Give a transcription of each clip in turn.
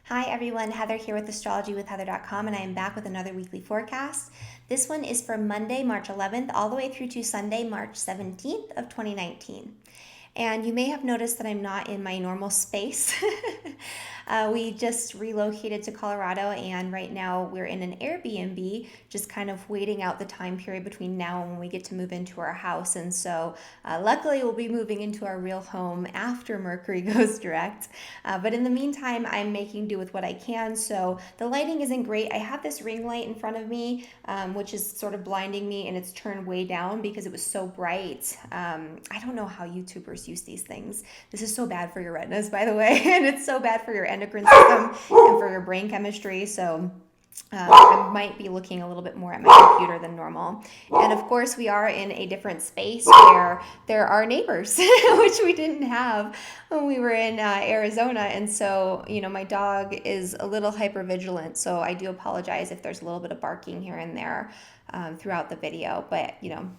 Hi everyone, Heather here with astrologywithheather.com, and I am back with another weekly forecast. This one is for Monday, March 11th, all the way through to Sunday, March 17th of 2019. And you may have noticed that I'm not in my normal space. We just relocated to Colorado, and right now we're in an Airbnb, just kind of waiting out the time period between now and when we get to move into our house. And so, luckily, we'll be moving into our real home after Mercury goes direct. But in the meantime, I'm making do with what I can. So the lighting isn't great. I have this ring light in front of me, which is sort of blinding me, and it's turned way down because it was so bright. I don't know how YouTubers use these things. This is so bad for your retinas, by the way, and it's so bad for your endocrine system and for your brain chemistry. So I might be looking a little bit more at my computer than normal. And of course, we are in a different space where there are neighbors, which we didn't have when we were in Arizona. And so, my dog is a little hyper vigilant. So I do apologize if there's a little bit of barking here and there throughout the video. But,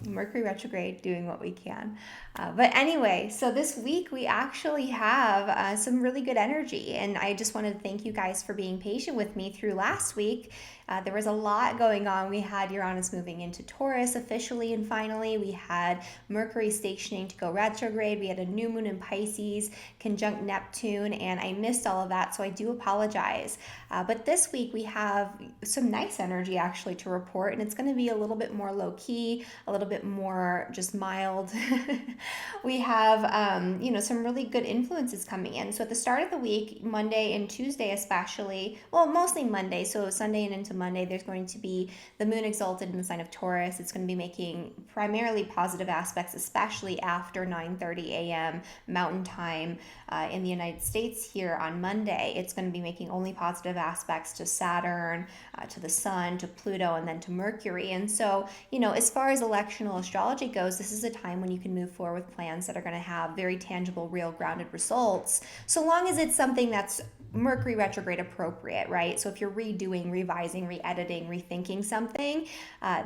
Mercury retrograde, doing what we can. But anyway, so this week we actually have some really good energy. And I just wanted to thank you guys for being patient with me through last week. There was a lot going on. We had Uranus moving into Taurus officially and finally. We had Mercury stationing to go retrograde. We had a new moon in Pisces, conjunct Neptune, and I missed all of that, so I do apologize. But this week we have some nice energy actually to report, and it's going to be a little bit more low key, a little bit more just mild. We have, some really good influences coming in. So at the start of the week, Monday and Tuesday especially, well, mostly Monday, so Sunday and into Monday, there's going to be the moon exalted in the sign of Taurus. It's going to be making primarily positive aspects, especially after 9:30 a.m. Mountain Time in the United States here on Monday. It's going to be making only positive aspects to Saturn, to the Sun, to Pluto, and then to Mercury. And so, as far as electional astrology goes, this is a time when you can move forward with plans that are going to have very tangible, real, grounded results, so long as it's something that's Mercury retrograde appropriate, right? So if you're redoing, revising, re-editing, rethinking something,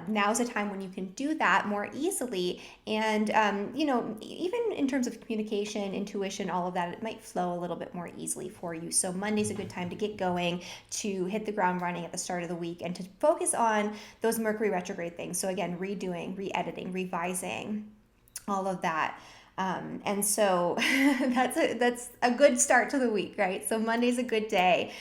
now's a time when you can do that more easily. And, even in terms of communication, intuition, all of that, it might flow a little bit more easily for you. So Monday's a good time to get going, to hit the ground running at the start of the week, and to focus on those Mercury retrograde things. So again, redoing, re-editing, revising, all of that. And so that's a good start to the week, right? So Monday's a good day.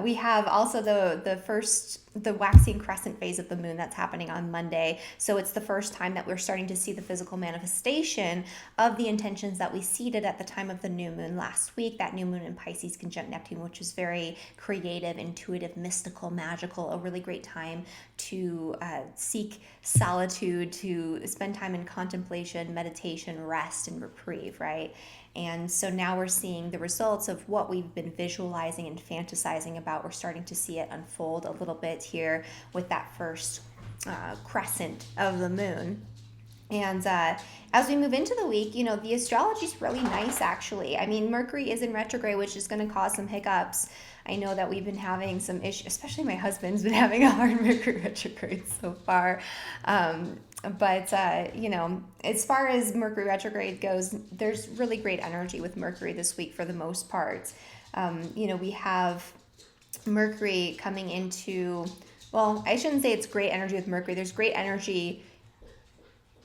We have also the waxing crescent phase of the moon that's happening on Monday. So it's the first time that we're starting to see the physical manifestation of the intentions that we seeded at the time of the new moon last week. That new moon in Pisces conjunct Neptune, which is very creative, intuitive, mystical, magical, a really great time to seek solitude, to spend time in contemplation, meditation, rest, and reprieve, right? And so now we're seeing the results of what we've been visualizing and fantasizing about. We're starting to see it unfold a little bit here with that first crescent of the moon. And as we move into the week, the astrology is really nice, actually. I mean, Mercury is in retrograde, which is going to cause some hiccups. I know that we've been having some issues, especially my husband's been having a hard Mercury retrograde so far. But as far as Mercury retrograde goes, there's really great energy with Mercury this week for the most part. We have Mercury coming into, well, I shouldn't say it's great energy with Mercury. There's great energy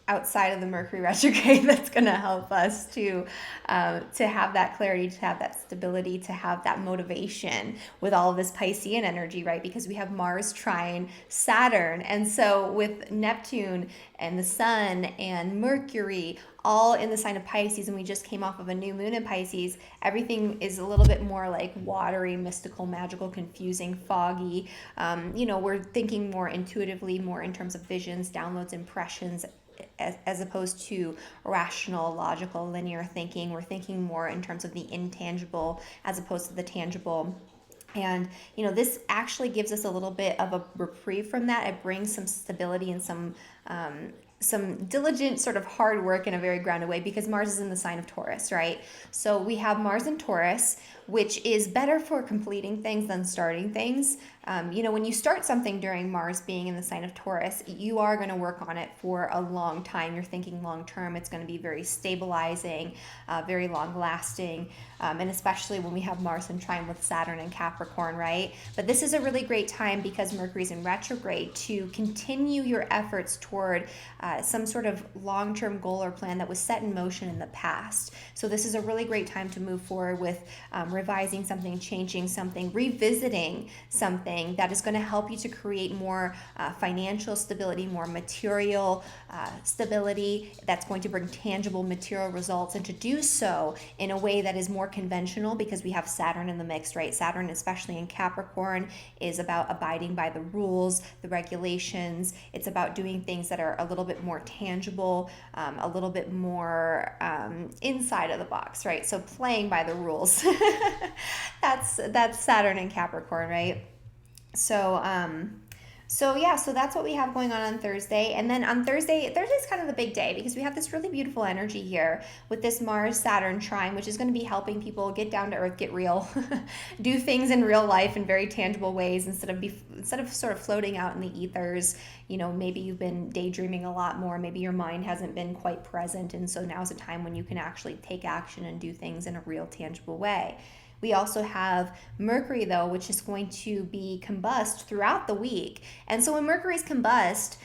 outside of the Mercury retrograde that's going to help us to have that clarity, to have that stability, to have that motivation with all of this Piscean energy, right? Because we have Mars trine Saturn. And so with Neptune and the Sun and Mercury all in the sign of Pisces, and we just came off of a new moon in Pisces, everything is a little bit more like watery, mystical, magical, confusing, foggy. We're thinking more intuitively, more in terms of visions, downloads, impressions, as opposed to rational, logical, linear thinking. We're thinking more in terms of the intangible as opposed to the tangible. And, this actually gives us a little bit of a reprieve from that. It brings some stability and some diligent sort of hard work in a very grounded way, because Mars is in the sign of Taurus, right? So we have Mars in Taurus, which is better for completing things than starting things. When you start something during Mars being in the sign of Taurus, you are going to work on it for a long time. You're thinking long term. It's going to be very stabilizing, very long lasting, and especially when we have Mars in trine with Saturn and Capricorn, right? But this is a really great time, because Mercury's in retrograde, to continue your efforts toward some sort of long-term goal or plan that was set in motion in the past. So this is a really great time to move forward with revising something, changing something, revisiting something that is going to help you to create more financial stability, more material stability, that's going to bring tangible material results, and to do so in a way that is more conventional, because we have Saturn in the mix, right? Saturn, especially in Capricorn, is about abiding by the rules, the regulations. It's about doing things that are a little bit more tangible, a little bit more inside of the box, right? So playing by the rules. That's Saturn in Capricorn, right? So that's what we have going on Thursday. And then on Thursday's kind of the big day, because we have this really beautiful energy here with this Mars-Saturn trine, which is going to be helping people get down to earth, get real, do things in real life in very tangible ways, instead of sort of floating out in the ethers. Maybe you've been daydreaming a lot more. Maybe your mind hasn't been quite present. And so now's a time when you can actually take action and do things in a real, tangible way. We also have Mercury, though, which is going to be combust throughout the week. And so when Mercury's combust,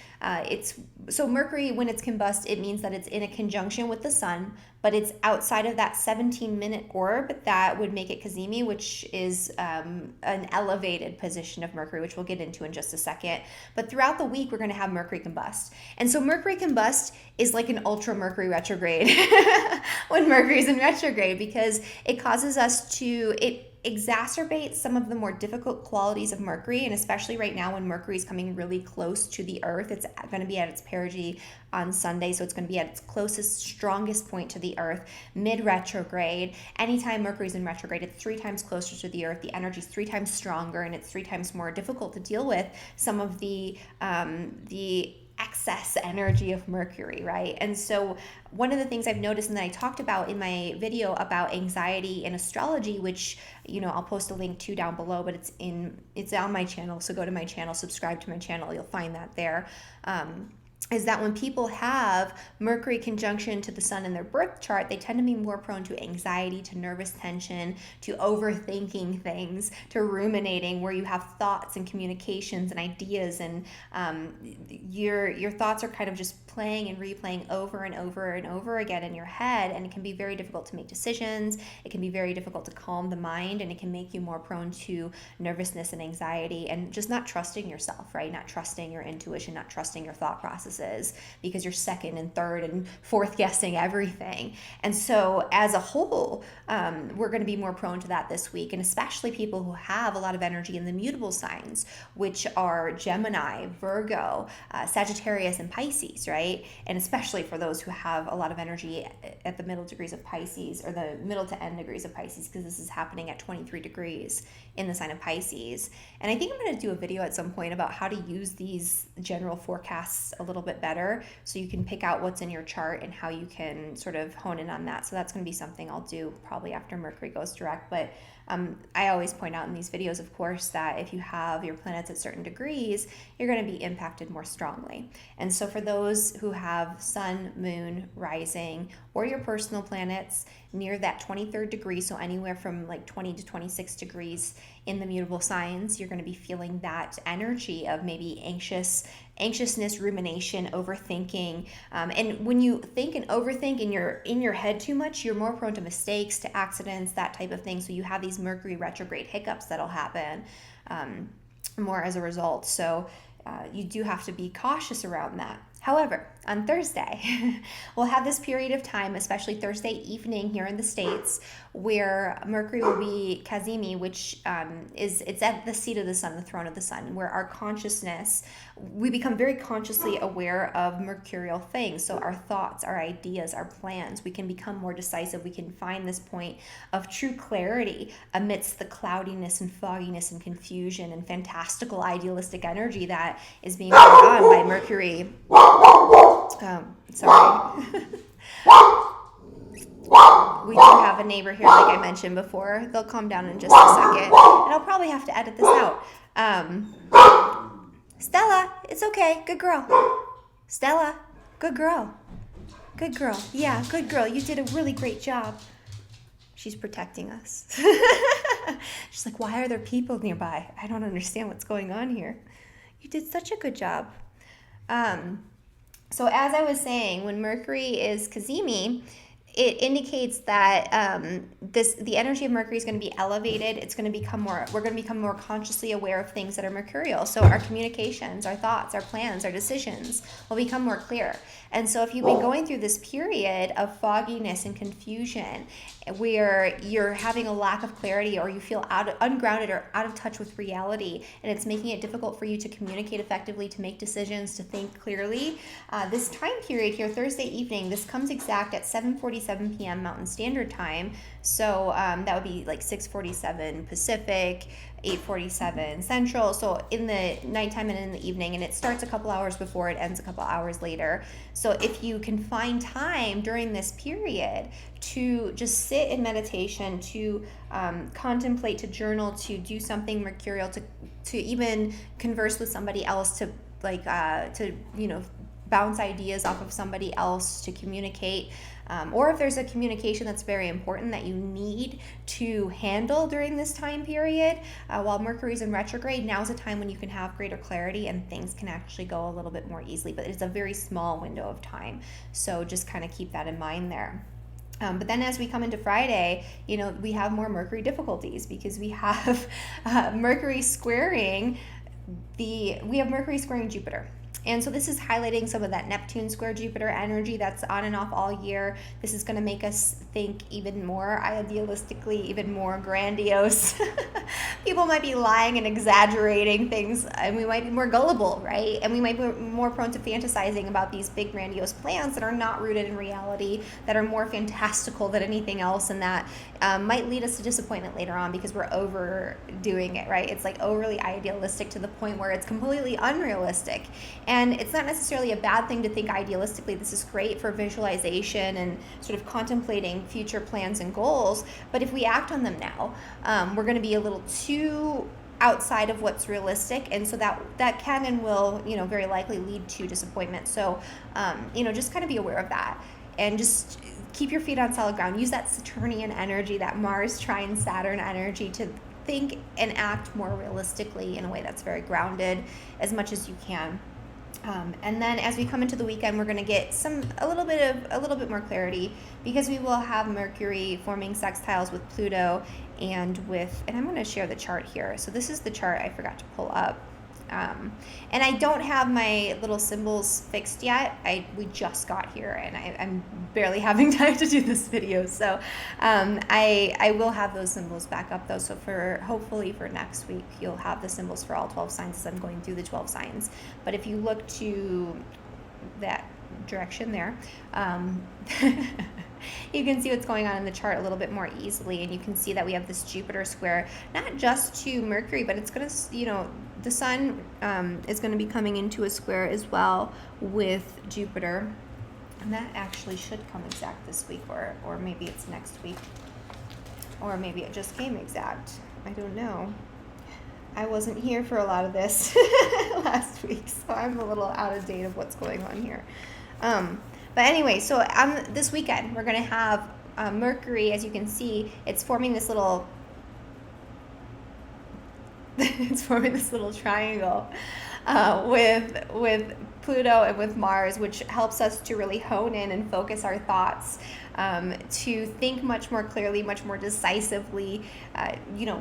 Mercury, when it's combust, it means that it's in a conjunction with the sun, but it's outside of that 17-minute orb that would make it cazimi, which is an elevated position of Mercury, which we'll get into in just a second. But throughout the week, we're going to have Mercury combust. And so Mercury combust is like an ultra Mercury retrograde when Mercury's in retrograde, because it causes us it exacerbates some of the more difficult qualities of Mercury, and especially right now when Mercury is coming really close to the Earth. It's going to be at its perigee on Sunday, so it's going to be at its closest, strongest point to the Earth, mid-retrograde. Anytime Mercury's in retrograde, it's 3 times closer to the Earth. The energy's 3 times stronger, and it's 3 times more difficult to deal with some of the excess energy of Mercury, right? And so one of the things I've noticed, and that I talked about in my video about anxiety and astrology, which I'll post a link to down below, but it's on my channel, so go to my channel, subscribe to my channel, you'll find that there. Is that when people have Mercury conjunction to the sun in their birth chart, they tend to be more prone to anxiety, to nervous tension, to overthinking things, to ruminating, where you have thoughts and communications and ideas, and your thoughts are kind of just playing and replaying over and over and over again in your head, and it can be very difficult to make decisions. It can be very difficult to calm the mind, and it can make you more prone to nervousness and anxiety, and just not trusting yourself, right? Not trusting your intuition, not trusting your thought processes, because you're second and third and fourth guessing everything. And so as a whole, we're going to be more prone to that this week, and especially people who have a lot of energy in the mutable signs, which are Gemini, Virgo, Sagittarius, and Pisces, right? And especially for those who have a lot of energy at the middle degrees of Pisces, or the middle to end degrees of Pisces, because this is happening at 23 degrees in the sign of Pisces. And I think I'm going to do a video at some point about how to use these general forecasts a little bit better, so you can pick out what's in your chart and how you can sort of hone in on that. So that's going to be something I'll do probably after Mercury goes direct. But I always point out in these videos, of course, that if you have your planets at certain degrees, you're going to be impacted more strongly. And so for those who have sun, moon, rising, or your personal planets near that 23rd degree, so anywhere from like 20 to 26 degrees in the mutable signs, you're going to be feeling that energy of maybe anxiousness, rumination, overthinking. And when you think and overthink and you're in your head too much, you're more prone to mistakes, to accidents, that type of thing. So you have these Mercury retrograde hiccups that'll happen more as a result. So you do have to be cautious around that. However, on Thursday, we'll have this period of time, especially Thursday evening here in the States, where Mercury will be cazimi, which it's at the seat of the sun, the throne of the sun, where our consciousness, we become very consciously aware of mercurial things. So our thoughts, our ideas, our plans, we can become more decisive. We can find this point of true clarity amidst the cloudiness and fogginess and confusion and fantastical idealistic energy that is being brought on by Mercury. Sorry. We do have a neighbor here, like I mentioned before. They'll calm down in just a second. And I'll probably have to edit this out. Stella, it's okay. Good girl. Stella, good girl. Good girl. Yeah, good girl. You did a really great job. She's protecting us. She's like, why are there people nearby? I don't understand what's going on here. You did such a good job. So as I was saying, when Mercury is cazimi, it indicates that the energy of Mercury is going to be elevated. It's going to become more. We're going to become more consciously aware of things that are mercurial. So our communications, our thoughts, our plans, our decisions will become more clear. And so if you've been going through this period of fogginess and confusion, where you're having a lack of clarity, or you feel ungrounded or out of touch with reality, and it's making it difficult for you to communicate effectively, to make decisions, to think clearly, this time period here, Thursday evening, this comes exact at 7:47 p.m. Mountain Standard Time. So that would be like 6:47 Pacific, 8:47 Central. So in the nighttime and in the evening, and it starts a couple hours before, it ends a couple hours later. So if you can find time during this period to just sit in meditation, to contemplate, to journal, to do something mercurial, to even converse with somebody else, to bounce ideas off of somebody else, to communicate, or if there's a communication that's very important that you need to handle during this time period, while Mercury's in retrograde, now's a time when you can have greater clarity and things can actually go a little bit more easily, but it's a very small window of time. So just kind of keep that in mind there. But then as we come into Friday, we have more Mercury difficulties, because we have Mercury squaring Jupiter. And so this is highlighting some of that Neptune square Jupiter energy that's on and off all year. This is going to make us think even more idealistically, even more grandiose. People might be lying and exaggerating things, and we might be more gullible, right? And we might be more prone to fantasizing about these big grandiose plans that are not rooted in reality, that are more fantastical than anything else, and that might lead us to disappointment later on because we're overdoing it, right? It's like overly idealistic to the point where it's completely unrealistic. And it's not necessarily a bad thing to think idealistically. This is great for visualization and sort of contemplating future plans and goals. But if we act on them now, we're going to be a little too outside of what's realistic, and so that can and will, very likely lead to disappointment. So, just kind of be aware of that, and just keep your feet on solid ground. Use that Saturnian energy, that Mars trine Saturn energy, to think and act more realistically in a way that's very grounded as much as you can. And then as we come into the weekend, we're going to get a little bit more clarity, because we will have Mercury forming sextiles with Pluto and I'm going to share the chart here. So this is the chart I forgot to pull up. And I don't have my little symbols fixed yet. We just got here, and I'm barely having time to do this video. So I will have those symbols back up though. So hopefully for next week, you'll have the symbols for all 12 signs as I'm going through the 12 signs. But if you look to that direction there, you can see what's going on in the chart a little bit more easily, and you can see that we have this Jupiter square, not just to Mercury, but it's going to, the Sun is going to be coming into a square as well with Jupiter, and that actually should come exact this week, or maybe it's next week, or maybe it just came exact. I don't know. I wasn't here for a lot of this last week, so I'm a little out of date of what's going on here. But anyway, so this weekend, we're going to have Mercury, as you can see, it's forming this little triangle with Pluto and with Mars, which helps us to really hone in and focus our thoughts, to think much more clearly, much more decisively.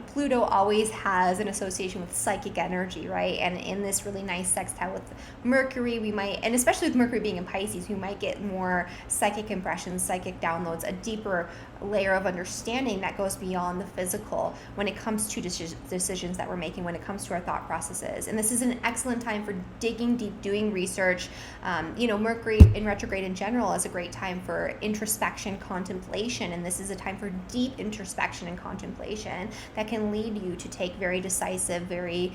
Pluto always has an association with psychic energy, right? And in this really nice sextile with Mercury, we might, and especially with Mercury being in Pisces, we might get more psychic impressions, psychic downloads, a deeper layer of understanding that goes beyond the physical when it comes to decisions that we're making, when it comes to our thought processes. And this is an excellent time for digging deep, doing research. Mercury in retrograde in general is a great time for introspection, contemplation, and this is a time for deep introspection and contemplation that can lead you to take very decisive, very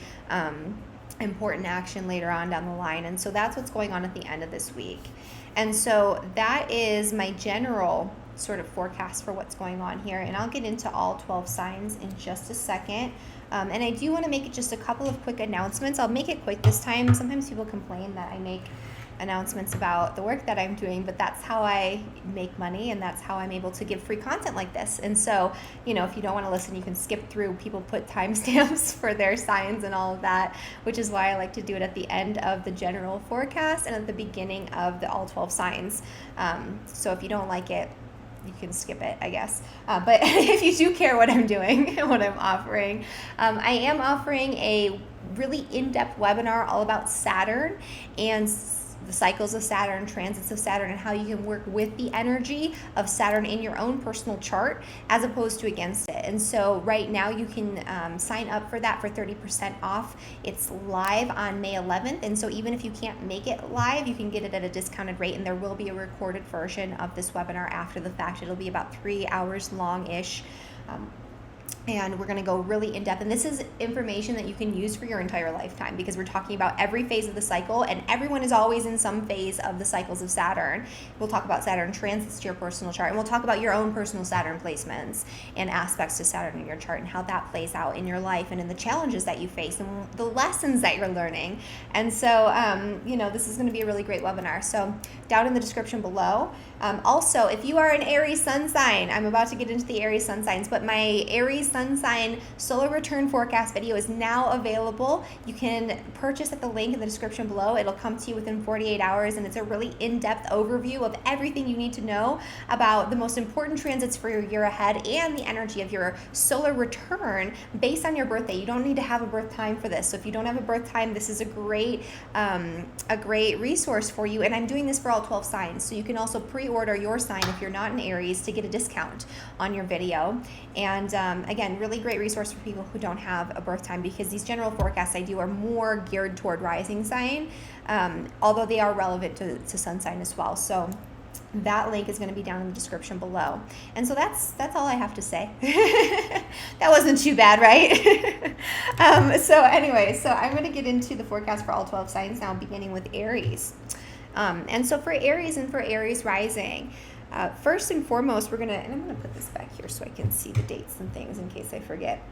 important action later on down the line. And so that's what's going on at the end of this week. And so that is my general sort of forecast for what's going on here. And I'll get into all 12 signs in just a second. And I do want to make just a couple of quick announcements. I'll make it quick this time. Sometimes people complain that I make announcements about the work that I'm doing, but that's how I make money, and that's how I'm able to give free content like this. And so, if you don't want to listen, you can skip through. People put timestamps for their signs and all of that, which is why I like to do it at the end of the general forecast and at the beginning of the all 12 signs. So if you don't like it, you can skip it, I guess. But if you do care what I'm doing, what I'm offering, I am offering a really in-depth webinar all about Saturn and the cycles of Saturn, transits of Saturn, and how you can work with the energy of Saturn in your own personal chart as opposed to against it. And so right now you can sign up for that for 30% off. It's live on May 11th. And so even if you can't make it live, you can get it at a discounted rate, and there will be a recorded version of this webinar after the fact. It'll be about 3 hours long-ish. And we're going to go really in depth. And this is information that you can use for your entire lifetime, because we're talking about every phase of the cycle, and everyone is always in some phase of the cycles of Saturn. We'll talk about Saturn transits to your personal chart, and we'll talk about your own personal Saturn placements and aspects to Saturn in your chart and how that plays out in your life and in the challenges that you face and the lessons that you're learning. And so, this is going to be a really great webinar. So down in the description below. Also, if you are an Aries sun sign, I'm about to get into the Aries sun signs, but my Aries sun sign solar return forecast video is now available. You can purchase at the link in the description below. It'll come to you within 48 hours, and it's a really in-depth overview of everything you need to know about the most important transits for your year ahead and the energy of your solar return based on your birthday. You don't need to have a birth time for this. So if you don't have a birth time, this is a great resource for you. And I'm doing this for all 12 signs. So you can also pre-order your sign if you're not an Aries to get a discount on your video. And again, really great resource for people who don't have a birth time, because these general forecasts I do are more geared toward rising sign, although they are relevant to sun sign as well. So that link is going to be down in the description below. And so that's all I have to say. That wasn't too bad, right? So I'm going to get into the forecast for all 12 signs now, beginning with Aries. And so for Aries and for Aries rising, first and foremost, and I'm going to put this back here so I can see the dates and things in case I forget.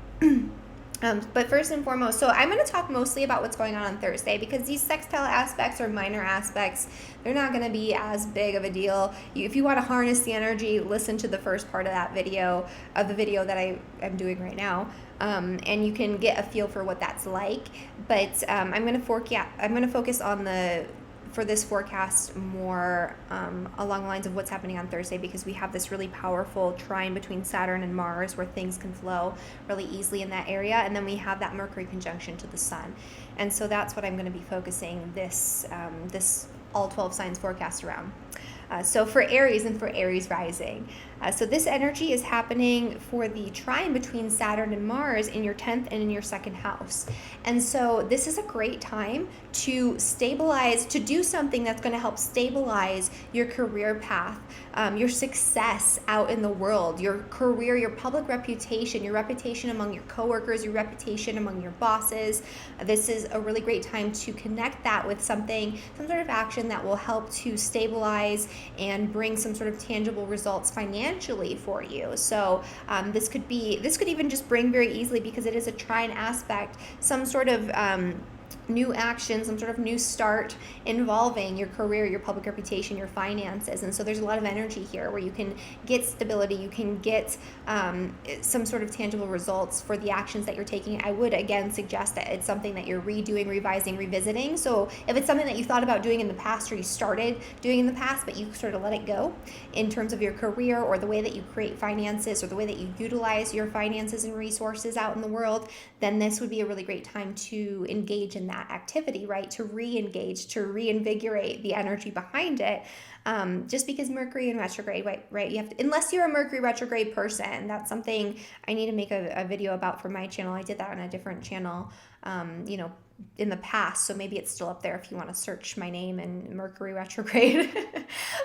But first and foremost, so I'm going to talk mostly about what's going on Thursday, because these sextile aspects are minor aspects. They're not going to be as big of a deal. If you want to harness the energy, listen to the first part of that video, of the video that I'm doing right now. And you can get a feel for what that's like. But I'm going to focus on for this forecast more along the lines of what's happening on Thursday, because we have this really powerful trine between Saturn and Mars where things can flow really easily in that area, and then we have that Mercury conjunction to the Sun. And so that's what I'm going to be focusing this all 12 signs forecast around. So for Aries and for Aries rising, so this energy is happening for the trine between Saturn and Mars in your 10th and in your 2nd house. And so this is a great time to stabilize, to do something that's going to help stabilize your career path, your success out in the world, your career, your public reputation, your reputation among your coworkers, your reputation among your bosses. This is a really great time to connect that with some sort of action that will help to stabilize and bring some sort of tangible results financially for you. So this could even just bring very easily, because it is a trine aspect, some sort of new action, some sort of new start involving your career, your public reputation, your finances. And so there's a lot of energy here where you can get stability, you can get some sort of tangible results for the actions that you're taking. I would again suggest that it's something that you're redoing, revising, revisiting. So if it's something that you thought about doing in the past, or you started doing in the past, but you sort of let it go in terms of your career or the way that you create finances or the way that you utilize your finances and resources out in the world, then this would be a really great time to engage in that activity, right? To re-engage, to reinvigorate the energy behind it. Just because Mercury in retrograde, right? You have to, unless you're a Mercury retrograde person, that's something I need to make a video about for my channel. I did that on a different channel, in the past, so maybe it's still up there if you want to search my name and Mercury retrograde.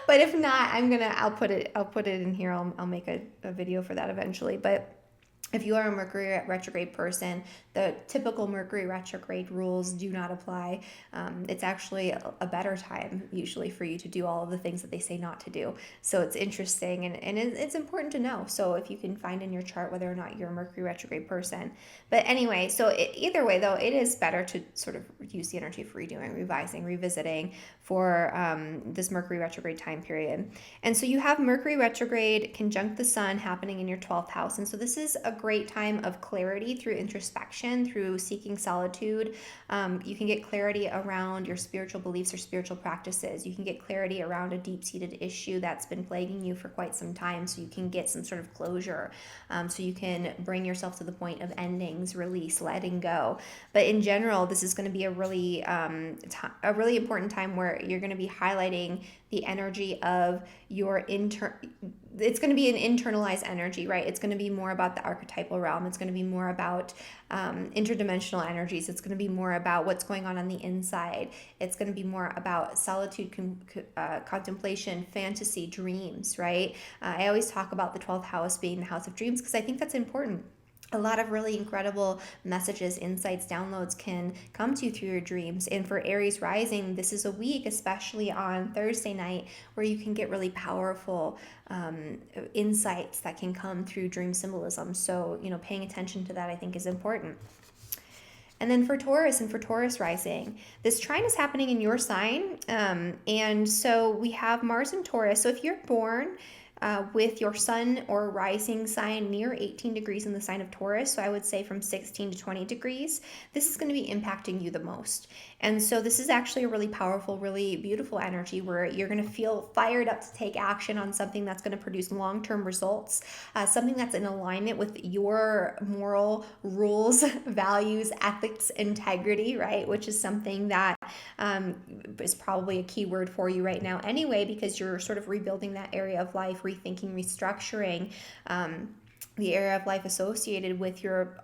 But if not, I'll put it in here. I'll make a video for that eventually. But If you are a Mercury retrograde person, the typical Mercury retrograde rules do not apply. It's actually a better time usually for you to do all of the things that they say not to do. So it's interesting, and it's important to know. So if you can find in your chart whether or not you're a Mercury retrograde person. But anyway, so either way though, it is better to sort of use the energy for redoing, revising, revisiting for this Mercury retrograde time period. And so you have Mercury retrograde conjunct the sun happening in your 12th house. And so this is a great time of clarity through introspection, through seeking solitude. You can get clarity around your spiritual beliefs or spiritual practices. You can get clarity around a deep-seated issue that's been plaguing you for quite some time, so you can get some sort of closure. So you can bring yourself to the point of endings, release, letting go. But in general, this is going to be a really important time where you're going to be highlighting the energy of your it's going to be an internalized energy, right? It's going to be more about the archetypal realm. It's going to be more about interdimensional energies. It's going to be more about what's going on the inside. It's going to be more about solitude, contemplation, fantasy, dreams, right? I always talk about the 12th house being the house of dreams because I think that's important. A lot of really incredible messages, insights, downloads can come to you through your dreams. And for Aries rising, this is a week, especially on Thursday night, where you can get really powerful insights that can come through dream symbolism. So, paying attention to that, I think, is important. And then for Taurus and for Taurus rising, this trine is happening in your sign. And so we have Mars in Taurus. So if you're born with your sun or rising sign near 18 degrees in the sign of Taurus, so I would say from 16 to 20 degrees, this is going to be impacting you the most. And so this is actually a really powerful, really beautiful energy where you're going to feel fired up to take action on something that's going to produce long-term results, something that's in alignment with your moral rules, values, ethics, integrity, right? Which is something that is probably a key word for you right now anyway, because you're sort of rebuilding that area of life, rethinking, restructuring the area of life associated with your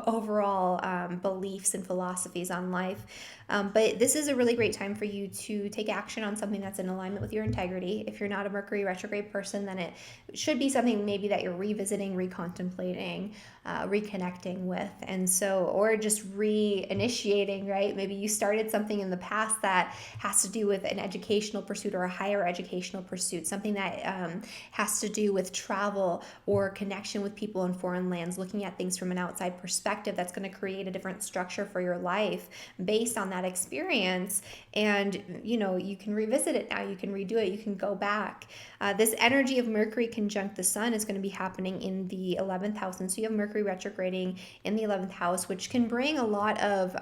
overall beliefs and philosophies on life. But this is a really great time for you to take action on something that's in alignment with your integrity. If you're not a Mercury retrograde person, then it should be something maybe that you're revisiting, recontemplating, reconnecting with. And so, or just reinitiating, right? Maybe you started something in the past that has to do with an educational pursuit or a higher educational pursuit, something that has to do with travel or connection with people in foreign lands, looking at things from an outside perspective that's going to create a different structure for your life based on that experience. And you can revisit it now, you can redo it, you can go back. This energy of Mercury conjunct the sun is going to be happening in the 11th house, and so you have Mercury retrograding in the 11th house, which can bring a lot of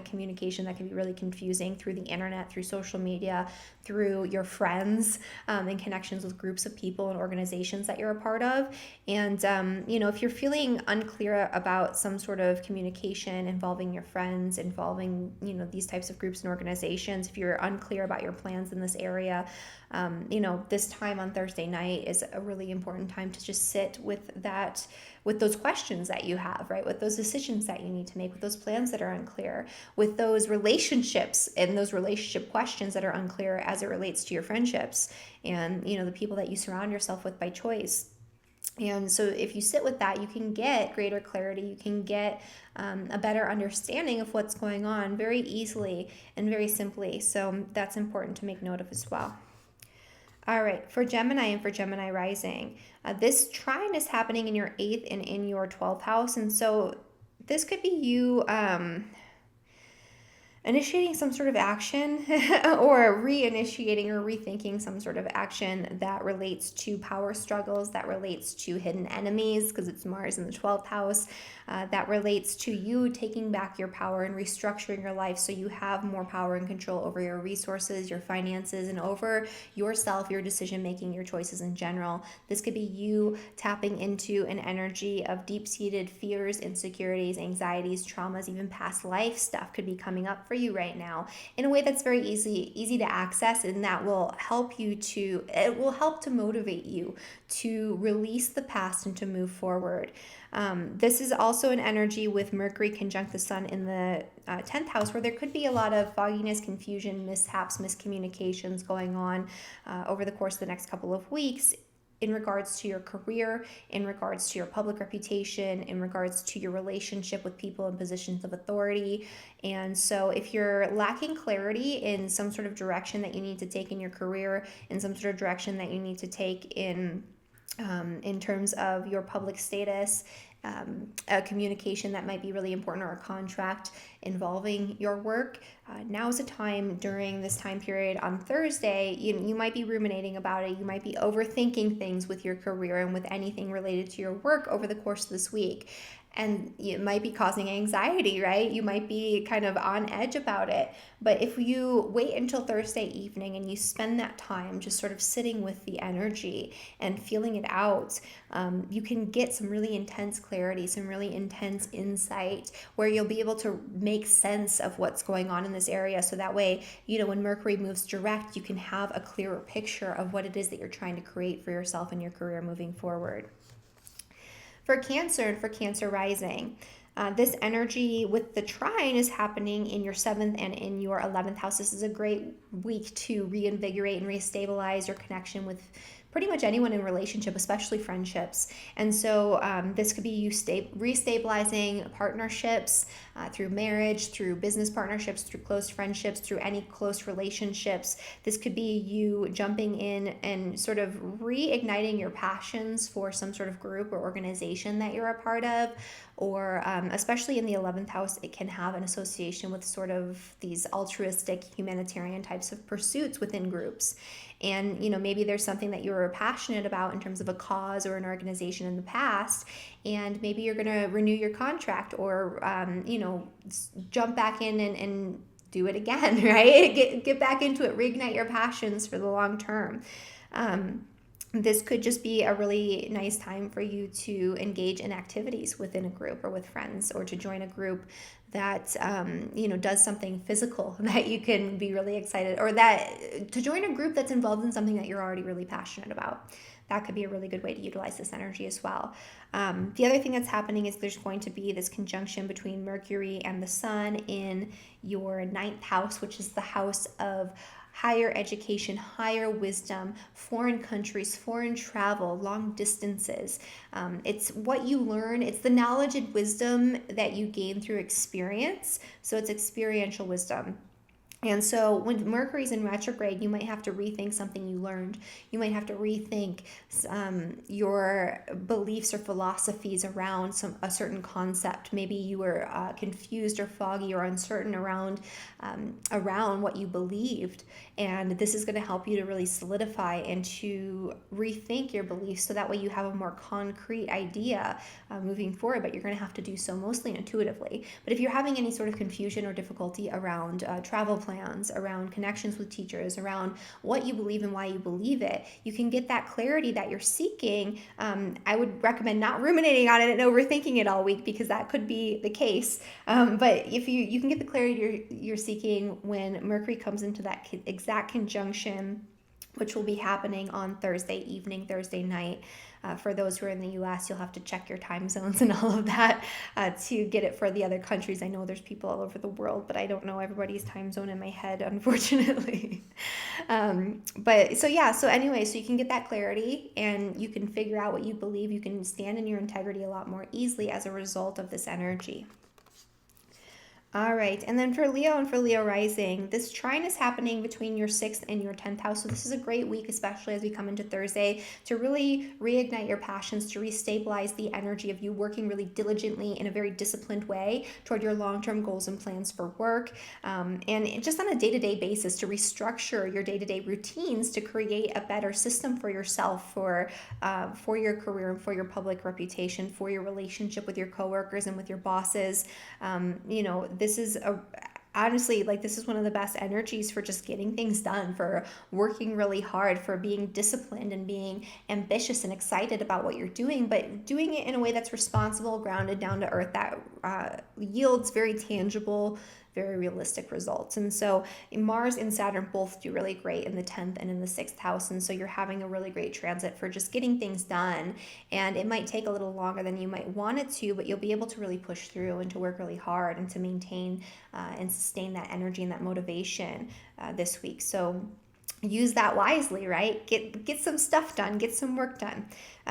communication that can be really confusing through the internet, through social media, through your friends, and connections with groups of people and organizations that you're a part of. And if you're feeling unclear about some sort of communication involving your friends, involving these types of groups and organizations, if you're unclear about your plans in this area, this time on Thursday night is a really important time to just sit with those questions that you have, right? With those decisions that you need to make, with those plans that are unclear, with those relationships and those relationship questions that are unclear as it relates to your friendships and, the people that you surround yourself with by choice. And so if you sit with that, you can get greater clarity. You can get a better understanding of what's going on very easily and very simply. So that's important to make note of as well. All right, for Gemini and for Gemini rising, this trine is happening in your 8th and in your 12th house. And so this could be you initiating some sort of action or reinitiating or rethinking some sort of action that relates to power struggles, that relates to hidden enemies, because it's Mars in the 12th house, that relates to you taking back your power and restructuring your life so you have more power and control over your resources, your finances, and over yourself, your decision making, your choices in general. This could be you tapping into an energy of deep-seated fears, insecurities, anxieties, traumas, even past life stuff could be coming up for you right now in a way that's very easy to access, and that will help to motivate you to release the past and to move forward. This is also an energy with Mercury conjunct the sun in the 10th house, where there could be a lot of fogginess, confusion, mishaps, miscommunications going on over the course of the next couple of weeks. in regards to your career, in regards to your public reputation, in regards to your relationship with people in positions of authority. And so if you're lacking clarity in some sort of direction that you need to take in your career, in some sort of direction that you need to take in terms of your public status, a communication that might be really important, or a contract involving your work, now is a time during this time period on Thursday. You might be ruminating about it. You might be overthinking things with your career and with anything related to your work over the course of this week. And it might be causing anxiety, right? You might be kind of on edge about it. But if you wait until Thursday evening and you spend that time just sort of sitting with the energy and feeling it out, you can get some really intense clarity, some really intense insight, where you'll be able to make sense of what's going on in this area. So that way, when Mercury moves direct, you can have a clearer picture of what it is that you're trying to create for yourself and your career moving forward. For Cancer and for Cancer rising, this energy with the trine is happening in your 7th and in your 11th house. This is a great week to reinvigorate and restabilize your connection with pretty much anyone in relationship, especially friendships. And so this could be you restabilizing partnerships through marriage, through business partnerships, through close friendships, through any close relationships. This could be you jumping in and sort of reigniting your passions for some sort of group or organization that you're a part of. Or especially in the 11th house, it can have an association with sort of these altruistic humanitarian types of pursuits within groups. And maybe there's something that you were passionate about in terms of a cause or an organization in the past, and maybe you're going to renew your contract, or jump back in and do it again, right? Get back into it, reignite your passions for the long term. This could just be a really nice time for you to engage in activities within a group or with friends, or to join a group that does something physical that you can be really excited, or that to join a group that's involved in something that you're already really passionate about. That could be a really good way to utilize this energy as well. The other thing that's happening is there's going to be this conjunction between Mercury and the Sun in your 9th house, which is the house of higher education, higher wisdom, foreign countries, foreign travel, long distances. It's what you learn. It's the knowledge and wisdom that you gain through experience. So it's experiential wisdom. And so when Mercury's in retrograde, you might have to rethink something you learned. You might have to rethink your beliefs or philosophies around a certain concept. Maybe you were confused or foggy or uncertain around what you believed. And this is going to help you to really solidify and to rethink your beliefs, so that way you have a more concrete idea moving forward. But you're going to have to do so mostly intuitively. But if you're having any sort of confusion or difficulty around travel plans, around connections with teachers, around what you believe and why you believe it, you can get that clarity that you're seeking. I would recommend not ruminating on it and overthinking it all week, because that could be the case. But if you can get the clarity you're seeking when Mercury comes into that exact conjunction, which will be happening on Thursday evening, Thursday night. For those who are in the US, you'll have to check your time zones and all of that to get it for the other countries. I know there's people all over the world, but I don't know everybody's time zone in my head, unfortunately. So you can get that clarity and you can figure out what you believe. You can stand in your integrity a lot more easily as a result of this energy. All right, and then for Leo and for Leo rising, this trine is happening between your 6th and your 10th house. So this is a great week, especially as we come into Thursday, to really reignite your passions, to restabilize the energy of you working really diligently in a very disciplined way toward your long-term goals and plans for work, and just on a day-to-day basis to restructure your day-to-day routines to create a better system for yourself, for your career and for your public reputation, for your relationship with your coworkers and with your bosses. This is honestly, this is one of the best energies for just getting things done, for working really hard, for being disciplined and being ambitious and excited about what you're doing, but doing it in a way that's responsible, grounded, down to earth, that yields very tangible, very realistic results. And so Mars and Saturn both do really great in the 10th and in the 6th house. And so you're having a really great transit for just getting things done. And it might take a little longer than you might want it to, but you'll be able to really push through and to work really hard and to maintain and sustain that energy and that motivation this week. So use that wisely, right? Get some stuff done, get some work done.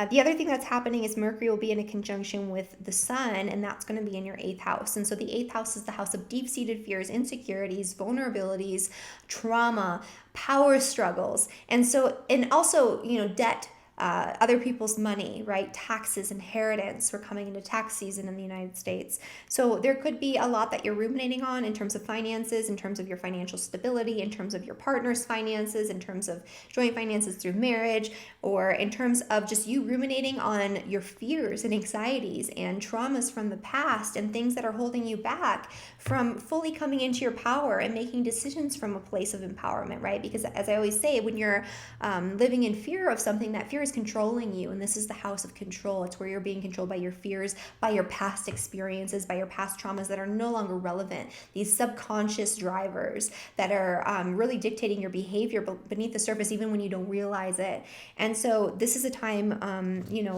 The other thing that's happening is Mercury will be in a conjunction with the Sun, and that's going to be in your eighth house. And so the eighth house is the house of deep-seated fears, insecurities, vulnerabilities, trauma, power struggles, and so, and also, debt, other people's money, right? Taxes, inheritance. We're coming into tax season in the United States. So there could be a lot that you're ruminating on in terms of finances, in terms of your financial stability, in terms of your partner's finances, in terms of joint finances through marriage, or in terms of just you ruminating on your fears and anxieties and traumas from the past and things that are holding you back from fully coming into your power and making decisions from a place of empowerment, right? Because as I always say, when you're living in fear of something, that fear is controlling you. And this is the house of control. It's where you're being controlled by your fears, by your past experiences, by your past traumas that are no longer relevant. These subconscious drivers that are really dictating your behavior beneath the surface, even when you don't realize it. And so this is a time,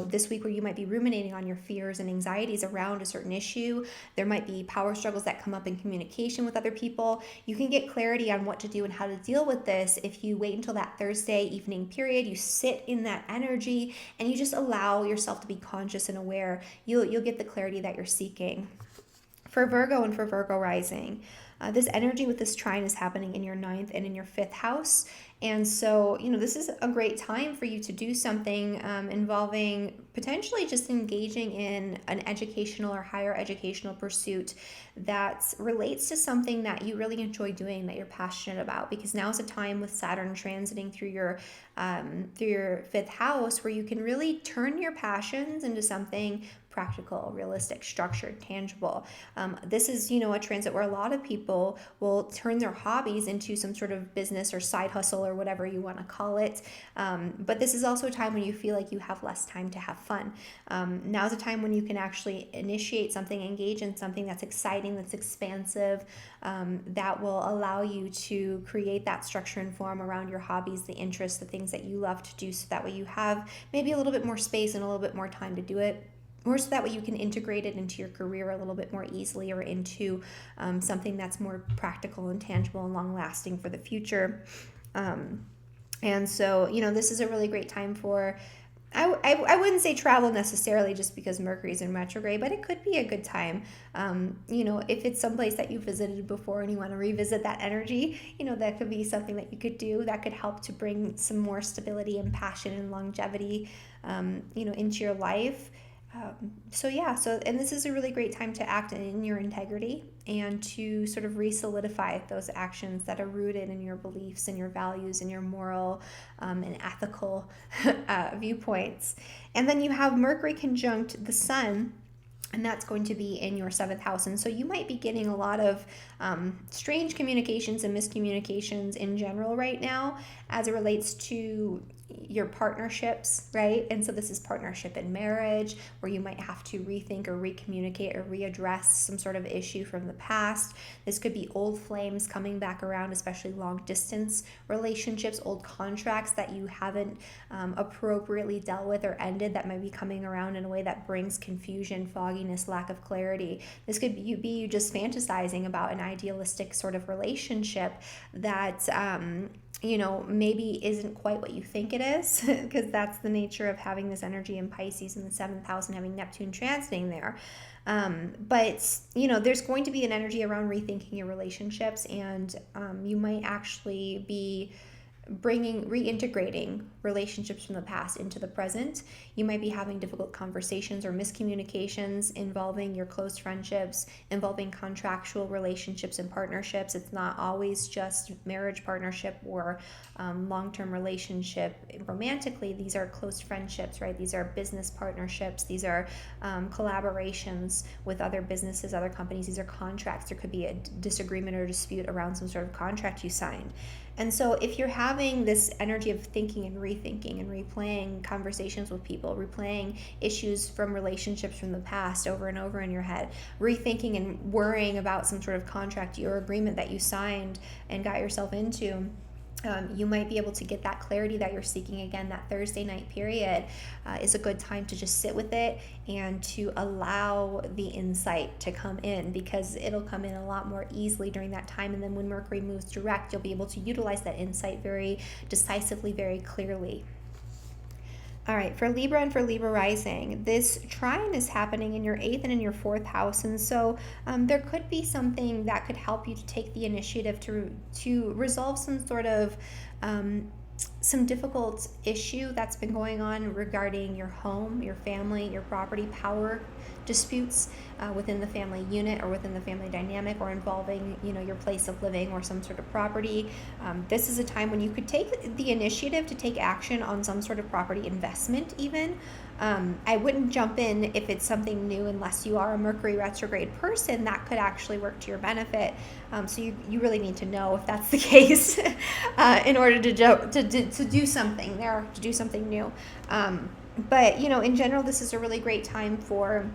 this week where you might be ruminating on your fears and anxieties around a certain issue. There might be power struggles that come up in communication with other people. You can get clarity on what to do and how to deal with this if you wait until that Thursday evening period. You sit in that energy and you just allow yourself to be conscious and aware. You'll get the clarity that you're seeking. For Virgo and for Virgo rising, this energy with this trine is happening in your ninth and in your fifth house. And so, this is a great time for you to do something involving potentially just engaging in an educational or higher educational pursuit that relates to something that you really enjoy doing, that you're passionate about. Because now is a time with Saturn transiting through your fifth house where you can really turn your passions into something practical, realistic, structured, tangible. This is, a transit where a lot of people will turn their hobbies into some sort of business or side hustle or whatever you want to call it. But this is also a time when you feel like you have less time to have fun. Now's a time when you can actually initiate something, engage in something that's exciting, that's expansive, that will allow you to create that structure and form around your hobbies, the interests, the things that you love to do, so that way you have maybe a little bit more space and a little bit more time to do it. Or so that way you can integrate it into your career a little bit more easily, or into something that's more practical and tangible and long lasting for the future. And so, this is a really great time for, I wouldn't say travel necessarily just because Mercury's in retrograde, but it could be a good time. If it's someplace that you visited before and you want to revisit that energy, that could be something that you could do that could help to bring some more stability and passion and longevity, into your life. And this is a really great time to act in your integrity and to sort of re-solidify those actions that are rooted in your beliefs and your values and your moral and ethical viewpoints. And then you have Mercury conjunct the Sun, and that's going to be in your seventh house. And so you might be getting a lot of strange communications and miscommunications in general right now as it relates to your partnerships, right? And so this is partnership in marriage, where you might have to rethink or recommunicate or readdress some sort of issue from the past. This could be old flames coming back around, especially long distance relationships, old contracts that you haven't appropriately dealt with or ended, that might be coming around in a way that brings confusion, fogginess, lack of clarity. This could be you just fantasizing about an idealistic sort of relationship that maybe isn't quite what you think it is, because that's the nature of having this energy in Pisces in the seventh house and having Neptune transiting there. But there's going to be an energy around rethinking your relationships, and you might actually be reintegrating relationships from the past into the present. You might be having difficult conversations or miscommunications involving your close friendships, involving contractual relationships and partnerships. It's not always just marriage partnership or long-term relationship romantically. These are close friendships, right? These are business partnerships. These are collaborations with other businesses, other companies. These are contracts. There could be a disagreement or dispute around some sort of contract you signed. And so if you're having this energy of thinking and rethinking and replaying conversations with people, replaying issues from relationships from the past over and over in your head, rethinking and worrying about some sort of contract or agreement that you signed and got yourself into, You might be able to get that clarity that you're seeking. Again, that Thursday night period is a good time to just sit with it and to allow the insight to come in, because it'll come in a lot more easily during that time. And then when Mercury moves direct, you'll be able to utilize that insight very decisively, very clearly. All right, for Libra and for Libra rising, this trine is happening in your 8th and in your 4th house. And so there could be something that could help you to take the initiative to resolve some sort of some difficult issue that's been going on regarding your home, your family, your property, power disputes within the family unit or within the family dynamic, or involving, your place of living or some sort of property. This is a time when you could take the initiative to take action on some sort of property investment even. I wouldn't jump in if it's something new unless you are a Mercury retrograde person. That could actually work to your benefit. So you really need to know if that's the case in order to do something there, to do something new. But in general, this is a really great time for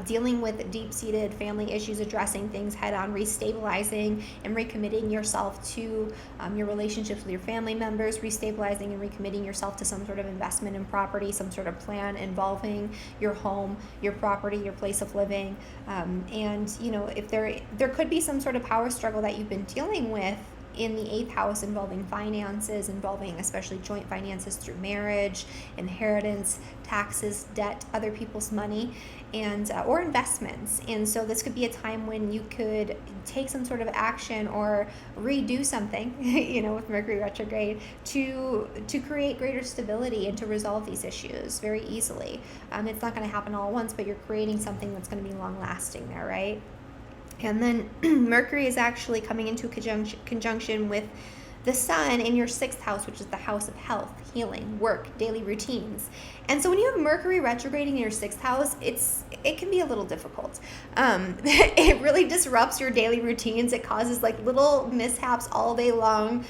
dealing with deep-seated family issues, addressing things head-on, restabilizing and recommitting yourself to your relationships with your family members, restabilizing and recommitting yourself to some sort of investment in property, some sort of plan involving your home, your property, your place of living. And if there could be some sort of power struggle that you've been dealing with in the 8th house, involving finances, involving especially joint finances through marriage, inheritance, taxes, debt, other people's money, and or investments. And so this could be a time when you could take some sort of action or redo something, with Mercury retrograde to create greater stability and to resolve these issues very easily. It's not going to happen all at once, but you're creating something that's going to be long lasting there, right? And then Mercury is actually coming into a conjunction with the sun in your 6th house, which is the house of health, healing, work, daily routines. And so when you have Mercury retrograding in your 6th house, it can be a little difficult. It really disrupts your daily routines. It causes little mishaps all day long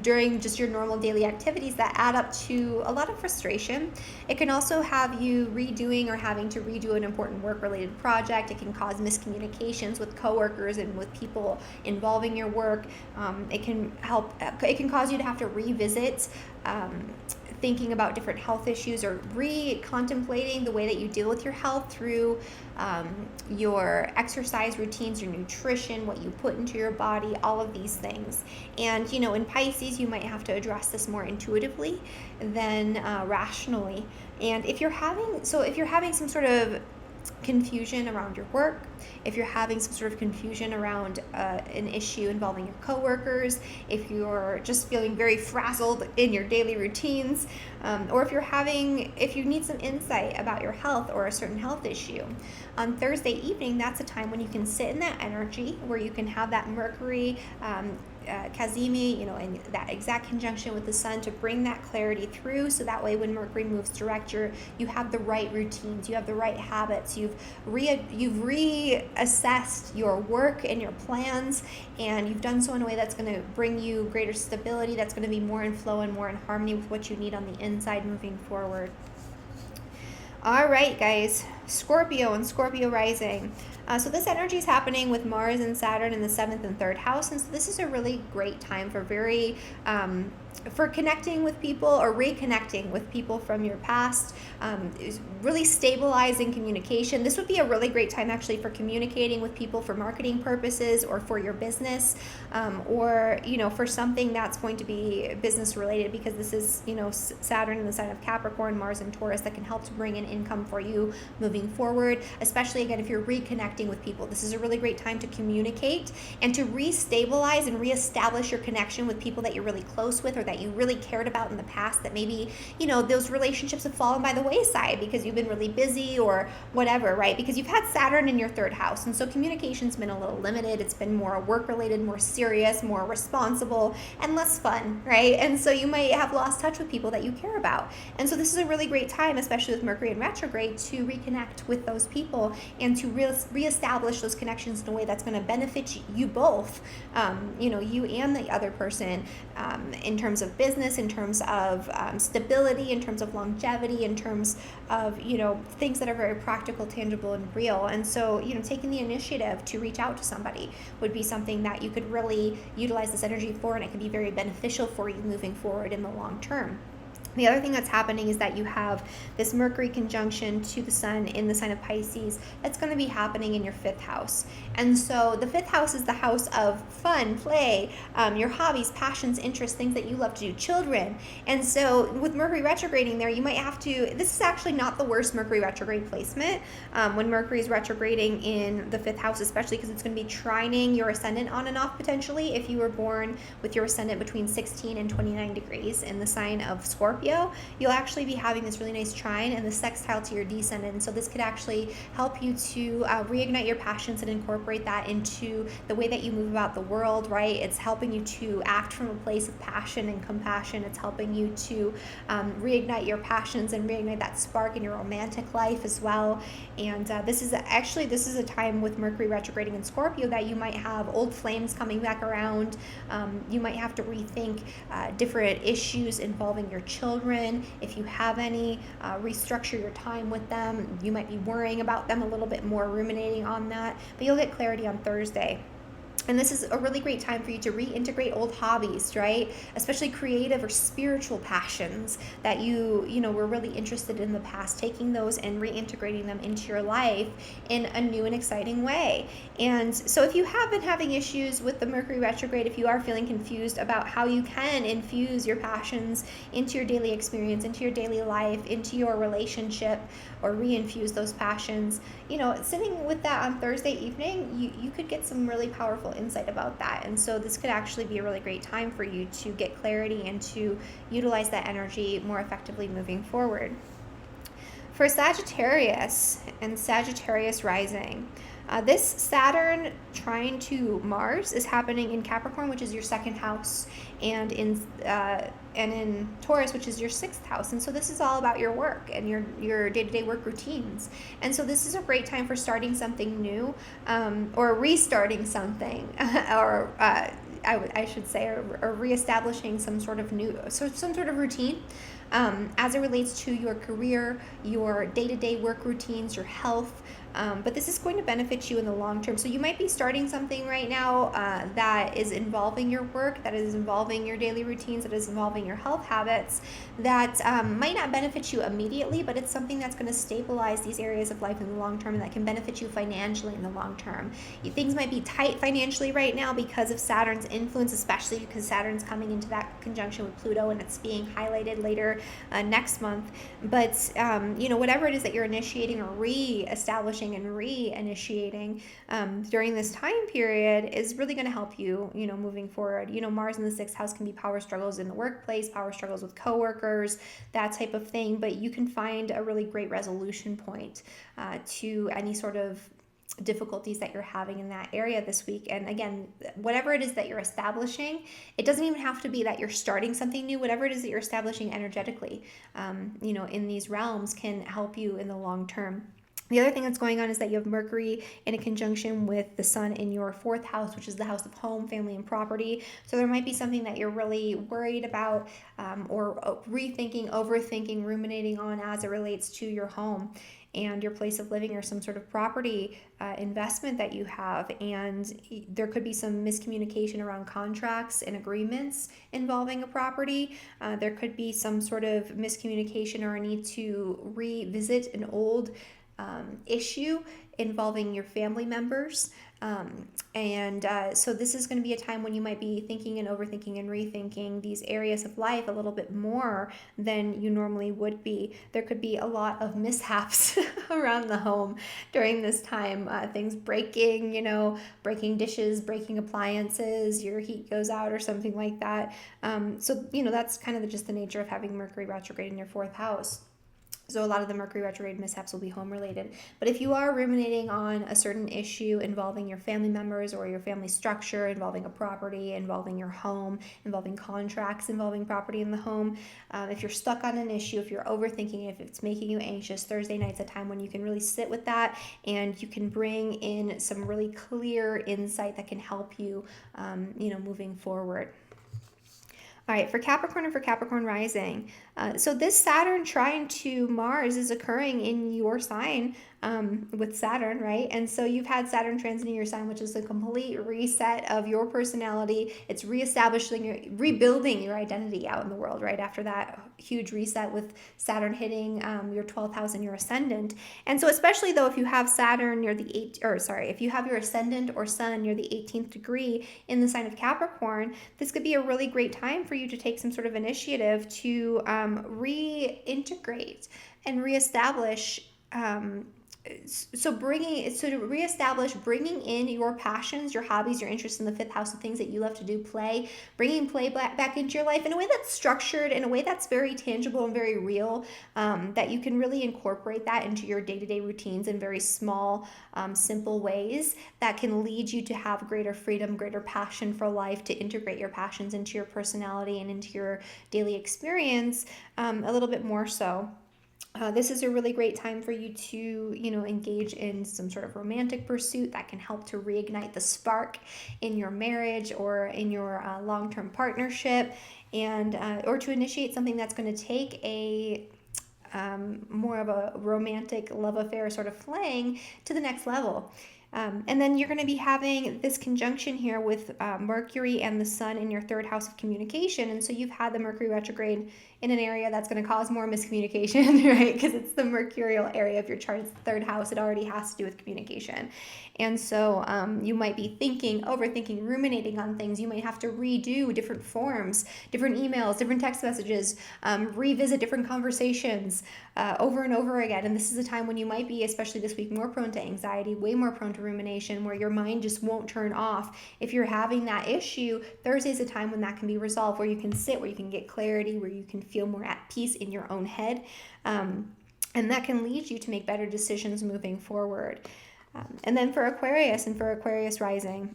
during just your normal daily activities that add up to a lot of frustration. It can also have you redoing or having to redo an important work-related project. It can cause miscommunications with coworkers and with people involving your work. It can cause you to have to revisit thinking about different health issues, or re-contemplating the way that you deal with your health through your exercise routines, your nutrition, what you put into your body, all of these things. And in Pisces, you might have to address this more intuitively than rationally. And if you're having some sort of confusion around your work, if you're having some sort of confusion around an issue involving your coworkers, if you're just feeling very frazzled in your daily routines, or if you need some insight about your health or a certain health issue, on Thursday evening, that's a time when you can sit in that energy where you can have that Mercury Cazimi, in that exact conjunction with the sun to bring that clarity through. So that way, when Mercury moves direct, you have the right routines, you have the right habits, you've reassessed your work and your plans, and you've done so in a way that's going to bring you greater stability, that's going to be more in flow and more in harmony with what you need on the inside moving forward. All right, guys, Scorpio and Scorpio rising. So this energy is happening with Mars and Saturn in the 7th and 3rd house. And so this is a really great time for connecting with people or reconnecting with people from your past, really stabilizing communication. This would be a really great time actually for communicating with people for marketing purposes or for your business, or for something that's going to be business related, because this is Saturn in the sign of Capricorn, Mars and Taurus, that can help to bring in income for you moving forward. Especially again, if you're reconnecting with people, this is a really great time to communicate and to restabilize and reestablish your connection with people that you're really close with, or that you really cared about in the past, that maybe those relationships have fallen by the wayside because you've been really busy or whatever, right? Because you've had Saturn in your 3rd house, and so communication's been a little limited. It's been more work related, more serious, more responsible, and less fun, right? And so you might have lost touch with people that you care about. And so this is a really great time, especially with Mercury in retrograde, to reconnect reconnect with those people and to reestablish those connections in a way that's going to benefit you both, you and the other person, in terms of business, in terms of stability, in terms of longevity, in terms of, things that are very practical, tangible, and real. And so, taking the initiative to reach out to somebody would be something that you could really utilize this energy for, and it can be very beneficial for you moving forward in the long term. The other thing that's happening is that you have this Mercury conjunction to the sun in the sign of Pisces that's going to be happening in your 5th house. And so the 5th house is the house of fun, play, your hobbies, passions, interests, things that you love to do, children. And so with Mercury retrograding there, you might have to, this is actually not the worst Mercury retrograde placement when Mercury is retrograding in the 5th house, especially because it's going to be trining your ascendant on and off potentially if you were born with your ascendant between 16 and 29 degrees in the sign of Scorpio. You'll actually be having this really nice trine and the sextile to your descendant. And so this could actually help you to reignite your passions and incorporate that into the way that you move about the world, right? It's helping you to act from a place of passion and compassion. It's helping you to reignite your passions and reignite that spark in your romantic life as well. And this is a time with Mercury retrograding in Scorpio that you might have old flames coming back around. You might have to rethink different issues involving your children. If you have any, restructure your time with them. You might be worrying about them a little bit more, ruminating on that, but you'll get clarity on Thursday. And this is a really great time for you to reintegrate old hobbies, right? Especially creative or spiritual passions that you were really interested in the past, taking those and reintegrating them into your life in a new and exciting way. And so if you have been having issues with the Mercury retrograde, if you are feeling confused about how you can infuse your passions into your daily experience, into your daily life, into your relationship, or reinfuse those passions, sitting with that on Thursday evening, you could get some really powerful insight about that. And so this could actually be a really great time for you to get clarity and to utilize that energy more effectively moving forward. For Sagittarius and Sagittarius rising, this Saturn trine to Mars is happening in Capricorn, which is your 2nd house, and in Taurus, which is your 6th house. And so this is all about your work and your day-to-day work routines. And so this is a great time for starting something new, or restarting something, or I should say, or reestablishing some sort of routine. As it relates to your career, your day-to-day work routines, your health, but this is going to benefit you in the long term. So you might be starting something right now that is involving your work, that is involving your daily routines, that is involving your health habits, that might not benefit you immediately, but it's something that's going to stabilize these areas of life in the long term and that can benefit you financially in the long term. Things might be tight financially right now because of Saturn's influence, especially because Saturn's coming into that conjunction with Pluto and it's being highlighted later next month. But whatever it is that you're initiating or re-establishing and reinitiating during this time period is really going to help you, moving forward. Mars in the 6th house can be power struggles in the workplace, power struggles with coworkers, that type of thing. But you can find a really great resolution point to any sort of difficulties that you're having in that area this week. And again, whatever it is that you're establishing, it doesn't even have to be that you're starting something new. Whatever it is that you're establishing energetically, in these realms can help you in the long term. The other thing that's going on is that you have Mercury in a conjunction with the sun in your 4th house, which is the house of home, family, and property. So there might be something that you're really worried about or rethinking, overthinking, ruminating on as it relates to your home and your place of living or some sort of property investment that you have. And there could be some miscommunication around contracts and agreements involving a property. There could be some sort of miscommunication or a need to revisit an old issue involving your family members. So this is going to be a time when you might be thinking and overthinking and rethinking these areas of life a little bit more than you normally would be. There could be a lot of mishaps around the home during this time. Things breaking, breaking dishes, breaking appliances, your heat goes out or something like that. So that's kind of just the nature of having Mercury retrograde in your 4th house. So a lot of the Mercury retrograde mishaps will be home related. But if you are ruminating on a certain issue involving your family members or your family structure, involving a property, involving your home, involving contracts, involving property in the home, if you're stuck on an issue, if you're overthinking, if it's making you anxious, Thursday night's a time when you can really sit with that and you can bring in some really clear insight that can help you, moving forward. All right, for Capricorn and for Capricorn rising. So this Saturn trine to Mars is occurring in your sign with Saturn, right? And so you've had Saturn transiting your sign, which is a complete reset of your personality. It's rebuilding your identity out in the world, right? After that huge reset with Saturn hitting your 12th house and your ascendant. And so especially though, if you have Saturn near if you have your ascendant or sun near the 18th degree in the sign of Capricorn, this could be a really great time for you to take some sort of initiative to reintegrate and reestablish bringing in your passions, your hobbies, your interests in the fifth house, the things that you love to do, bringing play back into your life in a way that's structured, in a way that's very tangible and very real, that you can really incorporate that into your day-to-day routines in very small, simple ways that can lead you to have greater freedom, greater passion for life, to integrate your passions into your personality and into your daily experience a little bit more so. This is a really great time for you to, engage in some sort of romantic pursuit that can help to reignite the spark in your marriage or in your long-term partnership, and or to initiate something that's going to take a more of a romantic love affair sort of fling to the next level. And then you're going to be having this conjunction here with Mercury and the Sun in your third house of communication. And so you've had the Mercury retrograde in an area that's going to cause more miscommunication, right? Because it's the mercurial area of your chart. It's the third house. It already has to do with communication. And so you might be overthinking, ruminating on things. You might have to redo different forms, different emails, different text messages, revisit different conversations over and over again. And this is a time when you might be, especially this week, more prone to anxiety, way more prone to rumination, where your mind just won't turn off. If you're having that issue, Thursday is a time when that can be resolved, where you can sit, where you can get clarity, where you can feel more at peace in your own head. And that can lead you to make better decisions moving forward. And then for Aquarius and for Aquarius rising,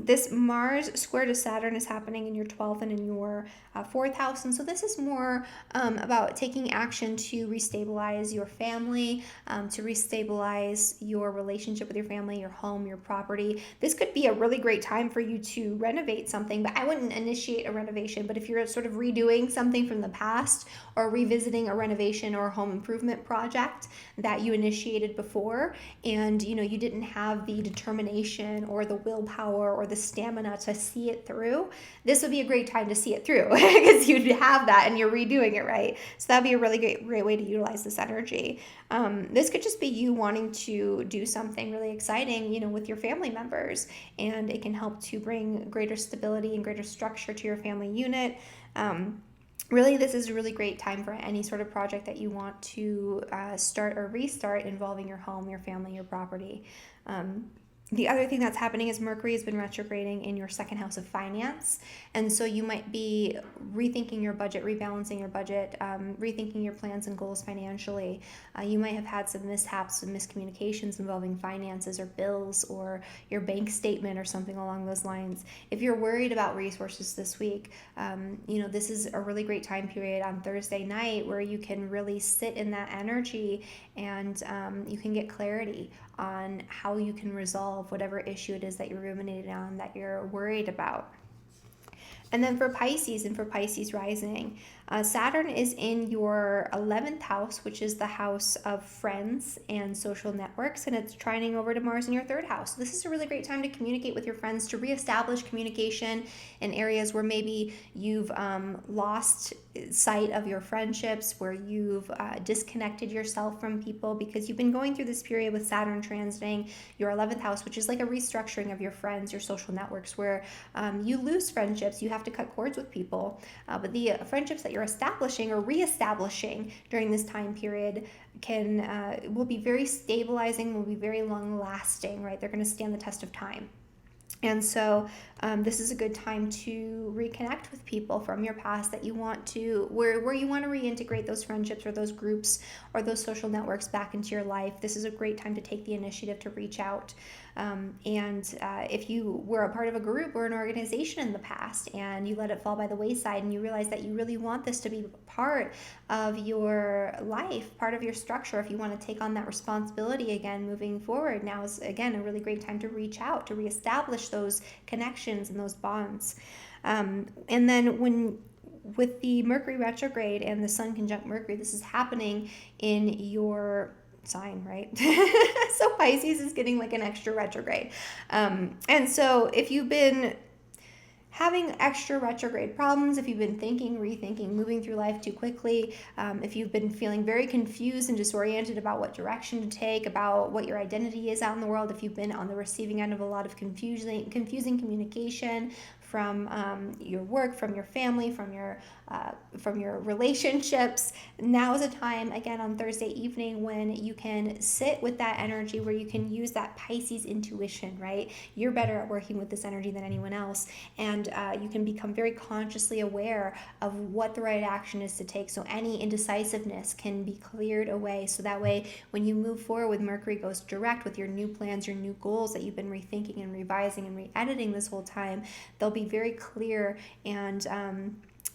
this Mars square to Saturn is happening in your 12th and in your 4th house. And so this is more about taking action to restabilize your family, to restabilize your relationship with your family, your home, your property. This could be a really great time for you to renovate something, but I wouldn't initiate a renovation. But if you're sort of redoing something from the past or revisiting a renovation or a home improvement project that you initiated before, and you didn't have the determination or the willpower or the stamina to see it through, this would be a great time to see it through because you'd have that and you're redoing it, right? So that'd be a really great way to utilize this energy. This could just be you wanting to do something really exciting, with your family members, and it can help to bring greater stability and greater structure to your family unit. Really, this is a really great time for any sort of project that you want to start or restart involving your home, your family, your property. The other thing that's happening is Mercury has been retrograding in your second house of finance. And so you might be rethinking your budget, rebalancing your budget, rethinking your plans and goals financially. You might have had some mishaps and miscommunications involving finances or bills or your bank statement or something along those lines. If you're worried about resources this week, this is a really great time period on Thursday night where you can really sit in that energy and you can get clarity on how you can resolve whatever issue it is that you're ruminating on, that you're worried about. And then for Pisces and for Pisces rising, Saturn is in your 11th house, which is the house of friends and social networks, and it's trining over to Mars in your third house. So this is a really great time to communicate with your friends, to reestablish communication in areas where maybe you've lost sight of your friendships, where you've disconnected yourself from people because you've been going through this period with Saturn transiting your 11th house, which is like a restructuring of your friends, your social networks, where you lose friendships, you have to cut cords with people, but the friendships that you're establishing or reestablishing during this time period will be very stabilizing, will be very long lasting, right? They're going to stand the test of time. And so this is a good time to reconnect with people from your past that you want to, where you want to reintegrate those friendships or those groups or those social networks back into your life. This is a great time to take the initiative to reach out. If you were a part of a group or an organization in the past and you let it fall by the wayside and you realize that you really want this to be part of your life, part of your structure, if you want to take on that responsibility again moving forward, now is again a really great time to reach out, to reestablish those connections and those bonds. And then with the Mercury retrograde and the Sun conjunct Mercury, this is happening in your sign, right? So Pisces is getting like an extra retrograde. And so if you've been having extra retrograde problems, if you've been thinking, rethinking, moving through life too quickly, if you've been feeling very confused and disoriented about what direction to take, about what your identity is out in the world, if you've been on the receiving end of a lot of confusing communication from your work, from your family, from your relationships, now is a time, again, on Thursday evening when you can sit with that energy, where you can use that Pisces intuition, right? You're better at working with this energy than anyone else, and you can become very consciously aware of what the right action is to take, so any indecisiveness can be cleared away, so that way when you move forward with Mercury goes direct with your new plans, your new goals that you've been rethinking and revising and re-editing this whole time, they'll be very clear, and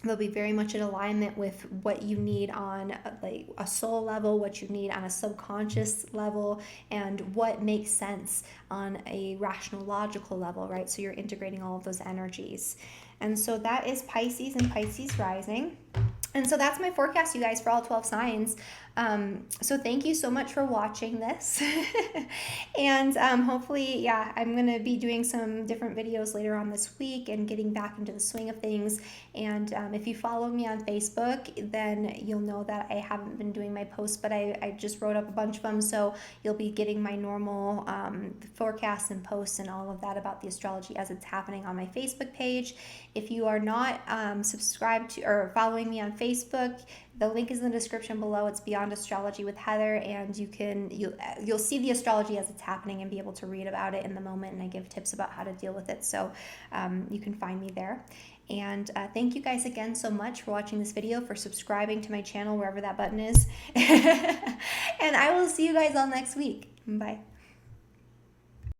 they'll be very much in alignment with what you need on like a soul level, what you need on a subconscious level, and what makes sense on a rational, logical level, right? So you're integrating all of those energies. And so that is Pisces and Pisces rising. And so that's my forecast, you guys, for all 12 signs. So thank you so much for watching this. And hopefully, yeah, I'm going to be doing some different videos later on this week and getting back into the swing of things. And if you follow me on Facebook, then you'll know that I haven't been doing my posts, but I just wrote up a bunch of them. So you'll be getting my normal forecasts and posts and all of that about the astrology as it's happening on my Facebook page. If you are not subscribed to or following me on Facebook, the link is in the description below. It's Beyond Astrology with Heather, and you'll see the astrology as it's happening and be able to read about it in the moment, and I give tips about how to deal with it, so you can find me there. And thank you guys again so much for watching this video, for subscribing to my channel, wherever that button is. And I will see you guys all next week. Bye.